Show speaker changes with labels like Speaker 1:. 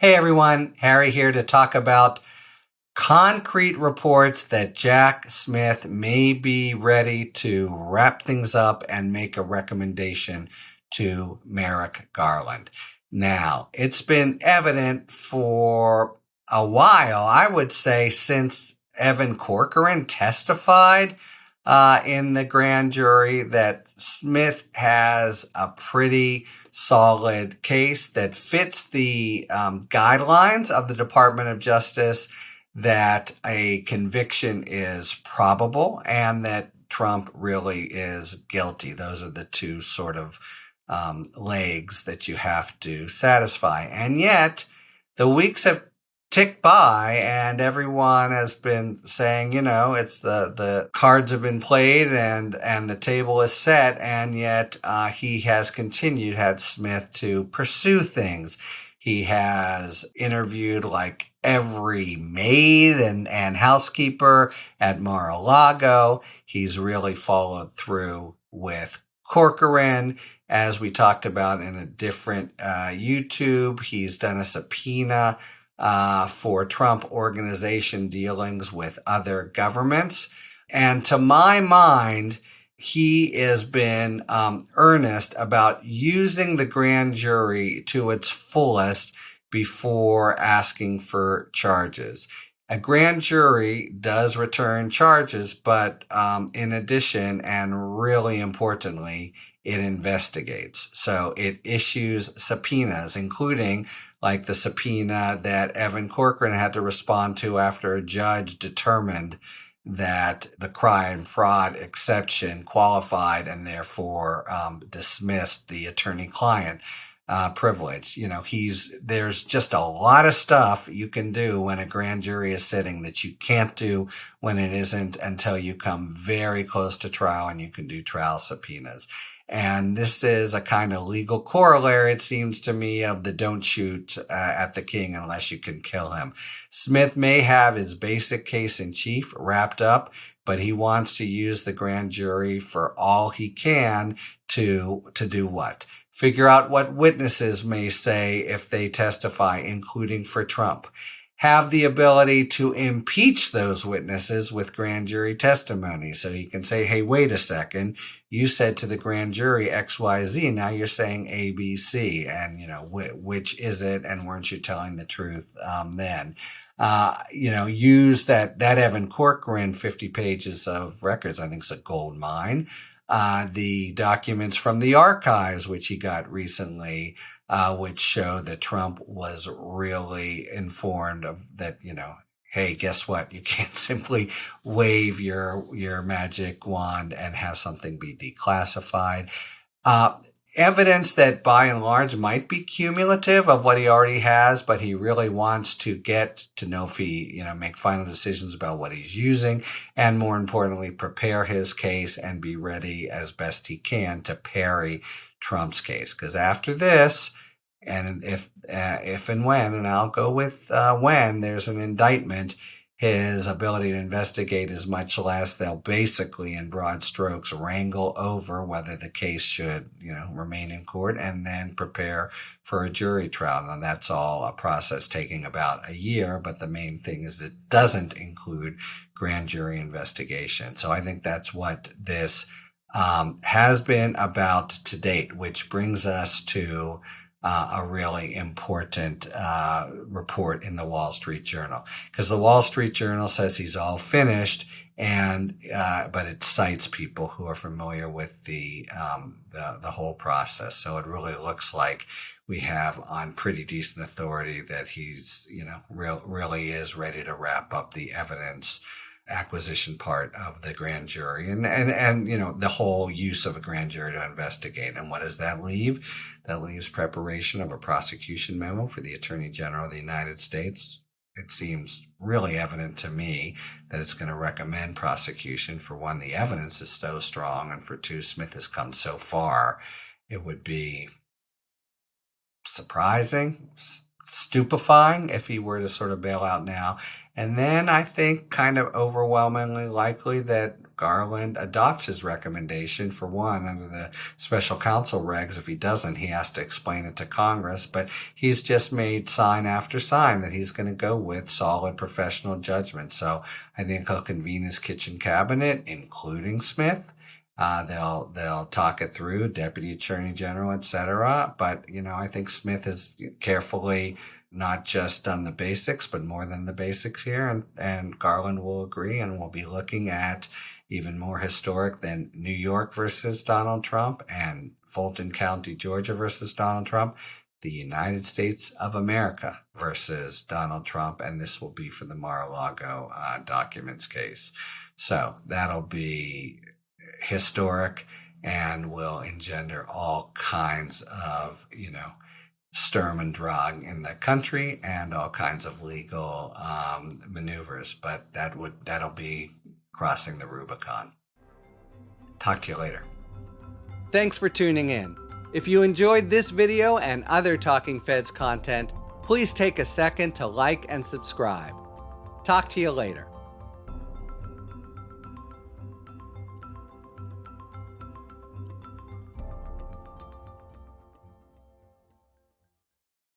Speaker 1: Hey everyone, Harry here to talk about concrete reports that Jack Smith may be ready to wrap things up and make a recommendation to Merrick Garland. Now, it's been evident for a while, I would say, since Evan Corcoran testified in the grand jury, that Smith has a pretty solid case that fits the guidelines of the Department of Justice, that a conviction is probable and that Trump really is guilty. Those are the two sort of legs that you have to satisfy. And yet, the weeks have ticked by and everyone has been saying, it's the cards have been played and the table is set, and yet he has continued, had Smith, to pursue things. He has interviewed like every maid and housekeeper at Mar-a-Lago. He's really followed through with Corcoran, as we talked about in a different YouTube. He's done a subpoena for Trump organization dealings with other governments. And to my mind, he has been earnest about using the grand jury to its fullest before asking for charges. A grand jury does return charges, but in addition, and really importantly, it investigates. So it issues subpoenas, including like the subpoena that Evan Corcoran had to respond to after a judge determined that the crime fraud exception qualified and therefore dismissed the attorney-client privilege. There's just a lot of stuff you can do when a grand jury is sitting that you can't do when it isn't, until you come very close to trial and you can do trial subpoenas. And this is a kind of legal corollary, it seems to me, of the don't shoot at the king unless you can kill him. Smith may have his basic case in chief wrapped up, but he wants to use the grand jury for all he can to do what? Figure out what witnesses may say if they testify, including for Trump. Have the ability to impeach those witnesses with grand jury testimony. So he can say, hey, wait a second, you said to the grand jury XYZ, now you're saying ABC, and, which is it, and weren't you telling the truth then? Use that Evan Corcoran 50 pages of records, I think, is a gold mine. The documents from the archives, which he got recently, which show that Trump was really informed of that, hey, guess what? You can't simply wave your magic wand and have something be declassified. Evidence that by and large might be cumulative of what he already has, but he really wants to get to know if he, make final decisions about what he's using, and more importantly, prepare his case and be ready as best he can to parry Trump's case. Because after this, and if and when, and I'll go with when there's an indictment, his ability to investigate is much less. They'll basically, in broad strokes, wrangle over whether the case should, remain in court, and then prepare for a jury trial. Now, that's all a process taking about a year, but the main thing is it doesn't include grand jury investigation. So I think that's what this has been about to date, which brings us to a really important report in the Wall Street Journal, because the Wall Street Journal says he's all finished, and but it cites people who are familiar with the whole process. So it really looks like we have on pretty decent authority that he's really is ready to wrap up the evidence acquisition part of the grand jury and the whole use of a grand jury to investigate. And what does that leave? That leaves preparation of a prosecution memo for the Attorney General of the United States. It seems really evident to me that it's going to recommend prosecution. For one, the evidence is so strong, and for two, Smith has come so far. It would be surprising, stupefying if he were to sort of bail out now. And then I think kind of overwhelmingly likely that Garland adopts his recommendation. For one, under the special counsel regs, if he doesn't, he has to explain it to Congress. But he's just made sign after sign that he's going to go with solid professional judgment. So I think he'll convene his kitchen cabinet, including Smith. They'll talk it through, Deputy Attorney General, etc. But I think Smith has carefully not just done the basics, but more than the basics here, and Garland will agree, and we'll be looking at even more historic than New York versus Donald Trump and Fulton County, Georgia versus Donald Trump, the United States of America versus Donald Trump, and this will be for the Mar-a-Lago documents case. So that'll be historic and will engender all kinds of, Sturm und Drang in the country and all kinds of legal maneuvers. But that'll be crossing the Rubicon. Talk to you later. Thanks for tuning in. If you enjoyed this video and other Talking Feds content, please take a second to like and subscribe. Talk to you later.